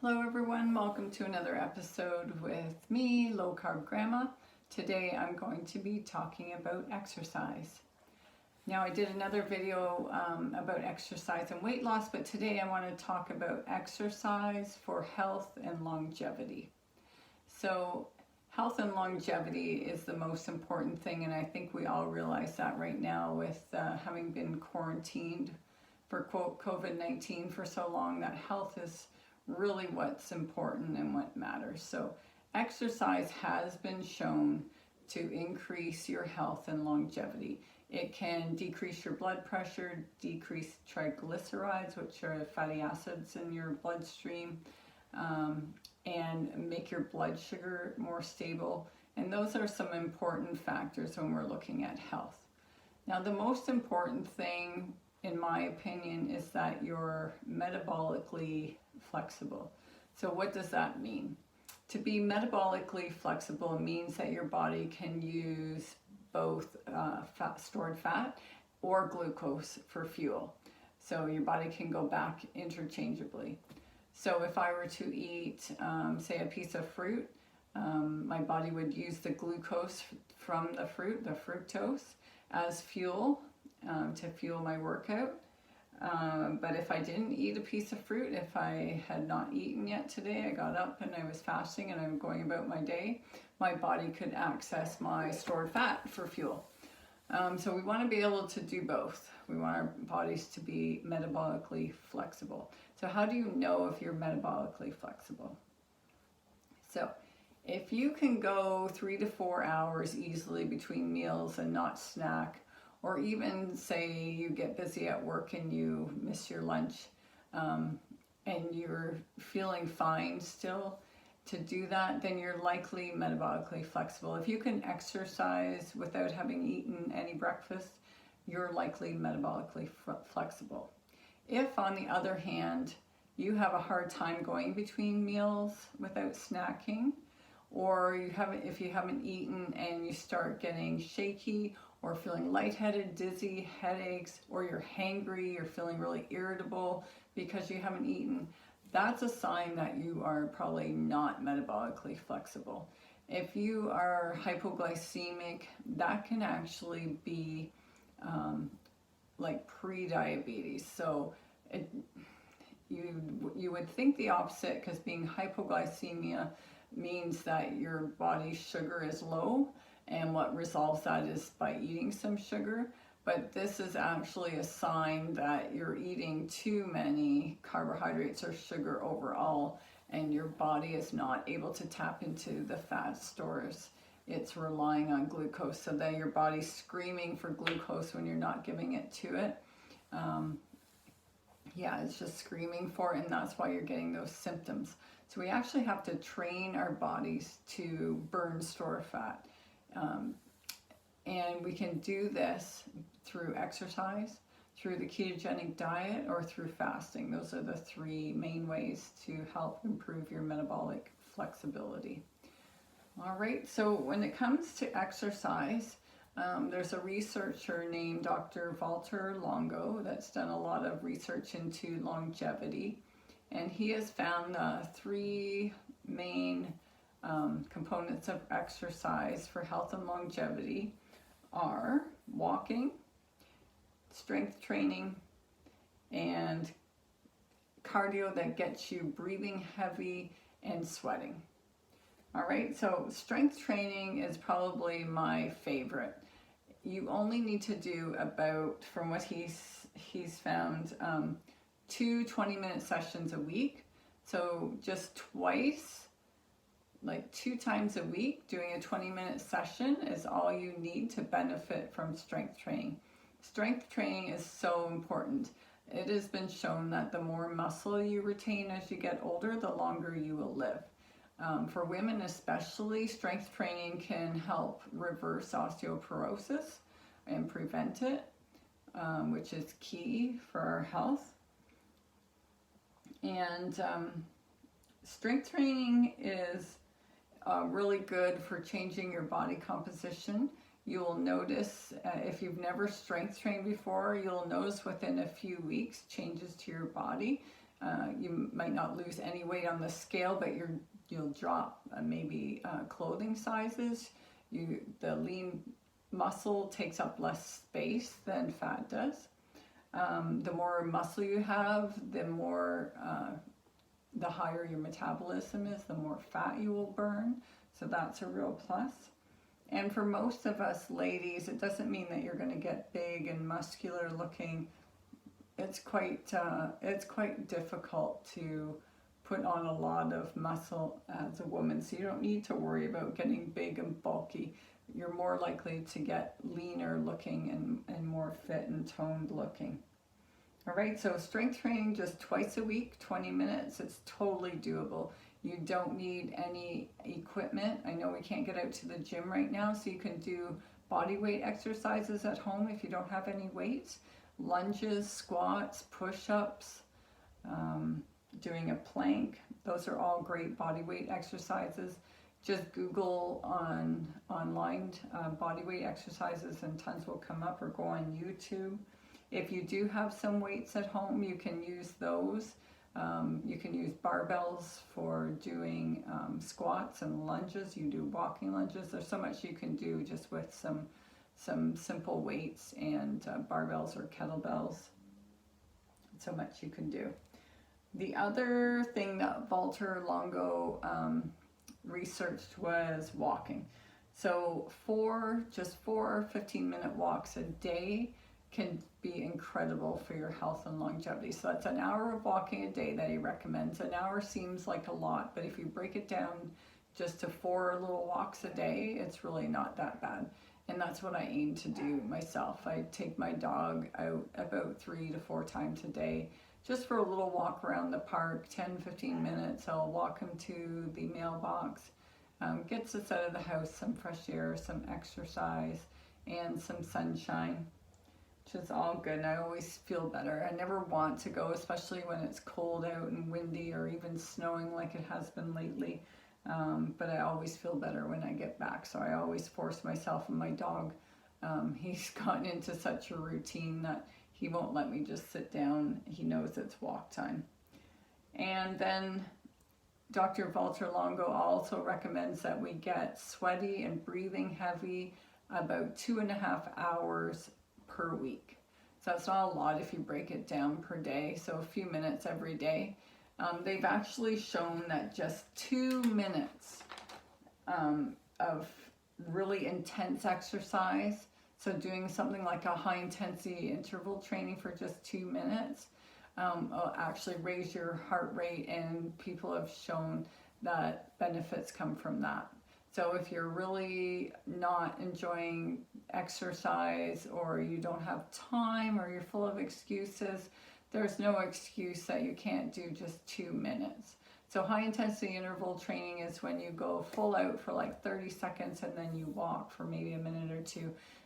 Hello everyone, welcome to another episode with me, Low Carb Grandma. Today I'm going to be talking about exercise. Now I did another video about exercise and weight loss, but today I want to talk about exercise for health and longevity. So health and longevity is the most important thing, and I think we all realize that right now with having been quarantined for quote COVID-19 for so long, that health is really what's important and what matters. So exercise has been shown to increase your health and longevity. It can decrease your blood pressure, decrease triglycerides, which are fatty acids in your bloodstream, and make your blood sugar more stable. And those are some important factors when we're looking at health. Now, the most important thing, in my opinion, is that you're metabolically flexible. So what does that mean? To be metabolically flexible means that your body can use both stored fat or glucose for fuel. So your body can go back interchangeably. So if I were to eat, say, a piece of fruit, my body would use the glucose from the fruit, the fructose, as fuel to fuel my workout. But if I didn't eat a piece of fruit, if I had not eaten yet today, I got up and I was fasting and I'm going about my day, my body could access my stored fat for fuel. So we want to be able to do both. We want our bodies to be metabolically flexible. So how do you know if you're metabolically flexible? So if you can go 3 to 4 hours easily between meals and not snack, or even say you get busy at work and you miss your lunch, and you're feeling fine still to do that, then you're likely metabolically flexible. If you can exercise without having eaten any breakfast, you're likely metabolically flexible. If, on the other hand, you have a hard time going between meals without snacking, or if you haven't eaten and you start getting shaky or feeling lightheaded, dizzy, headaches, or you're hangry, you're feeling really irritable because you haven't eaten, that's a sign that you are probably not metabolically flexible. If you are hypoglycemic, that can actually be like pre-diabetes. So you would think the opposite, because being hypoglycemia means that your body's sugar is low, and what resolves that is by eating some sugar. But this is actually a sign that you're eating too many carbohydrates or sugar overall, and your body is not able to tap into the fat stores. It's relying on glucose, so that your body's screaming for glucose when you're not giving it to it. It's just screaming for it, and that's why you're getting those symptoms. So we actually have to train our bodies to burn stored fat. And we can do this through exercise, through the ketogenic diet, or through fasting. Those are the three main ways to help improve your metabolic flexibility. All right, so when it comes to exercise, there's a researcher named Dr. Walter Longo that's done a lot of research into longevity, and he has found three main components of exercise for health and longevity are walking, strength training, and cardio that gets you breathing heavy and sweating. All right, so strength training is probably my favorite. You only need to do about, from what he's found, 2 20-minute sessions a week. So just twice, like 2 times a week, doing a 20-minute session is all you need to benefit from strength training. Strength training is so important. It has been shown that the more muscle you retain as you get older, the longer you will live. For women especially, strength training can help reverse osteoporosis and prevent it, which is key for our health. And strength training is really good for changing your body composition. You will notice, if you've never strength trained before, you'll notice within a few weeks changes to your body. You might not lose any weight on the scale, but you'll drop maybe clothing sizes. The lean muscle takes up less space than fat does. The more muscle you have, the higher your metabolism is, the more fat you will burn. So that's a real plus. And for most of us ladies, it doesn't mean that you're going to get big and muscular looking. It's quite difficult to put on a lot of muscle as a woman. So you don't need to worry about getting big and bulky. You're more likely to get leaner looking and more fit and toned looking. All right, so strength training just twice a week, 20 minutes, it's totally doable. You don't need any equipment. I know we can't get out to the gym right now, so you can do body weight exercises at home if you don't have any weights. Lunges, squats, push-ups, doing a plank. Those are all great body weight exercises. Just Google online body weight exercises and tons will come up, or go on YouTube. If you do have some weights at home, you can use those. You can use barbells for doing squats and lunges. You do walking lunges. There's so much you can do just with some simple weights and barbells or kettlebells. So much you can do. The other thing that Walter Longo researched was walking. So just four 15-minute walks a day can be incredible for your health and longevity. So that's an hour of walking a day that he recommends. An hour seems like a lot, but if you break it down just to 4 little walks a day, it's really not that bad. And that's what I aim to do myself. I take my dog out about 3 to 4 times a day, just for a little walk around the park, 10-15 minutes. I'll walk him to the mailbox, gets us out of the house, some fresh air, some exercise, and some sunshine, which is all good. And I always feel better. I never want to go, especially when it's cold out and windy or even snowing like it has been lately. But I always feel better when I get back. So I always force myself, and my dog, he's gotten into such a routine that he won't let me just sit down. He knows it's walk time. And then Dr. Walter Longo also recommends that we get sweaty and breathing heavy about 2.5 hours per week. So that's not a lot if you break it down per day, so a few minutes every day. They've actually shown that just 2 minutes of really intense exercise, so doing something like a high intensity interval training for just 2 minutes, will actually raise your heart rate, and people have shown that benefits come from that. So if you're really not enjoying exercise, or you don't have time, or you're full of excuses, there's no excuse that you can't do just 2 minutes. So high intensity interval training is when you go full out for like 30 seconds and then you walk for maybe a minute or 2.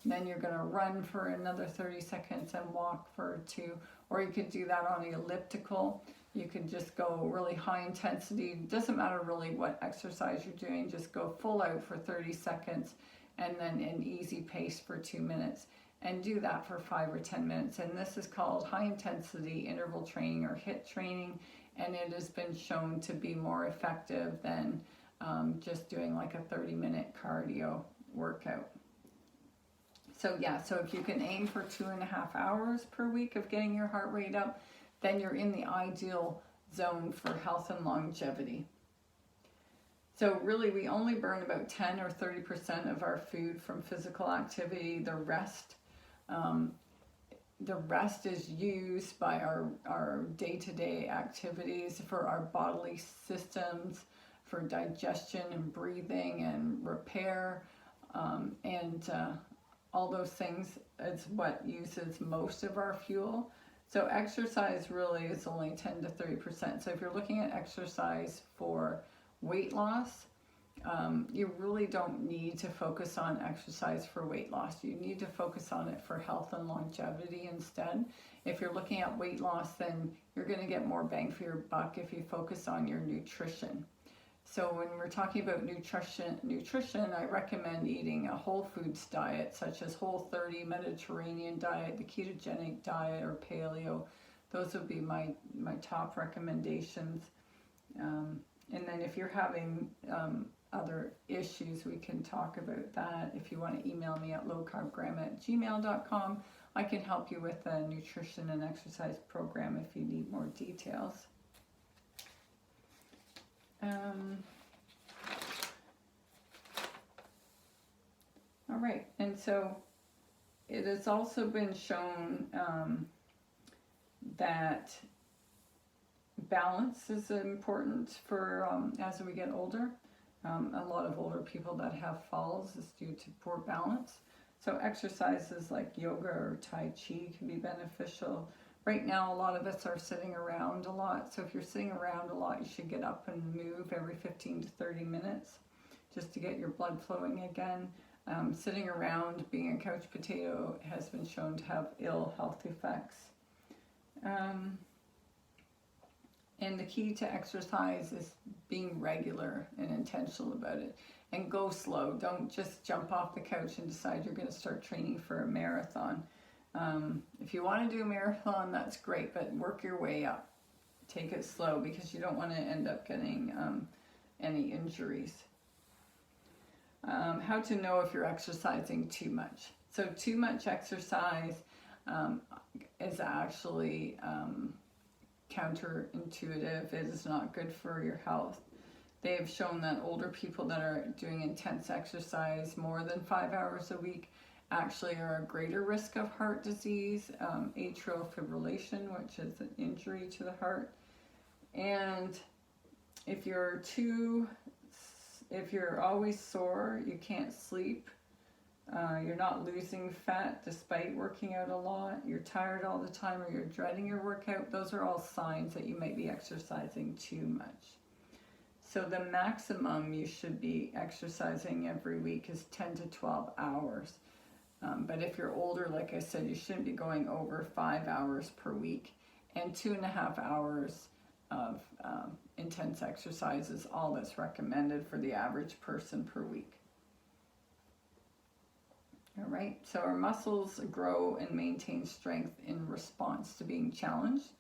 And then you're gonna run for another 30 seconds and walk for 2. Or you could do that on the elliptical. You can just go really high intensity. It doesn't matter really what exercise you're doing, just go full out for 30 seconds and then an easy pace for 2 minutes. And do that for 5 or 10 minutes. And this is called high intensity interval training, or HIIT training. And it has been shown to be more effective than just doing like a 30-minute cardio workout. So yeah, so if you can aim for 2.5 hours per week of getting your heart rate up, then you're in the ideal zone for health and longevity. So really, we only burn about 10 or 30% of our food from physical activity. The rest is used by our day-to-day activities, for our bodily systems, for digestion and breathing and repair, and all those things is what uses most of our fuel. So exercise really is only 10 to 30%. So if you're looking at exercise for weight loss, you really don't need to focus on exercise for weight loss. You need to focus on it for health and longevity instead. If you're looking at weight loss, then you're going to get more bang for your buck if you focus on your nutrition. So when we're talking about nutrition, I recommend eating a whole foods diet, such as Whole30 Mediterranean diet, the ketogenic diet, or paleo, those would be my top recommendations. And then if you're having other issues, we can talk about that. If you want to email me at lowcarbgrandma@gmail.com, I can help you with a nutrition and exercise program if you need more details. All right, and so it has also been shown that balance is important for as we get older. A lot of older people that have falls is due to poor balance. So exercises like yoga or Tai Chi can be beneficial. Right now, a lot of us are sitting around a lot. So if you're sitting around a lot, you should get up and move every 15 to 30 minutes just to get your blood flowing again. Sitting around, being a couch potato, has been shown to have ill health effects. And the key to exercise is being regular and intentional about it. And go slow. Don't just jump off the couch and decide you're going to start training for a marathon. If you want to do a marathon, that's great, but work your way up. Take it slow because you don't want to end up getting any injuries. How to know if you're exercising too much. So too much exercise is actually counterintuitive. It is not good for your health. They have shown that older people that are doing intense exercise more than 5 hours a week actually are at greater risk of heart disease, atrial fibrillation, which is an injury to the heart. And if you're always sore, you can't sleep, you're not losing fat despite working out a lot, you're tired all the time, or you're dreading your workout, those are all signs that you might be exercising too much. So the maximum you should be exercising every week is 10 to 12 hours. But if you're older, like I said, you shouldn't be going over 5 hours per week. And 2.5 hours of intense exercise is all that's recommended for the average person per week. All right, so our muscles grow and maintain strength in response to being challenged,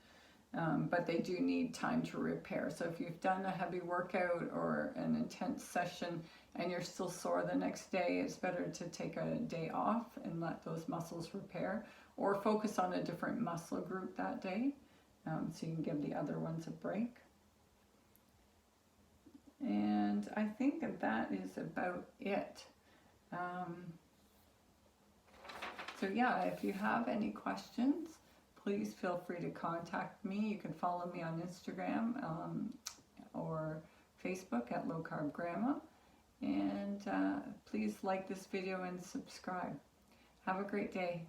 but they do need time to repair. So if you've done a heavy workout or an intense session and you're still sore the next day, it's better to take a day off and let those muscles repair, or focus on a different muscle group that day, so you can give the other ones a break. And I think that is about it. So yeah, if you have any questions, please feel free to contact me. You can follow me on Instagram or Facebook at Low Carb Grandma. And please like this video and subscribe. Have a great day.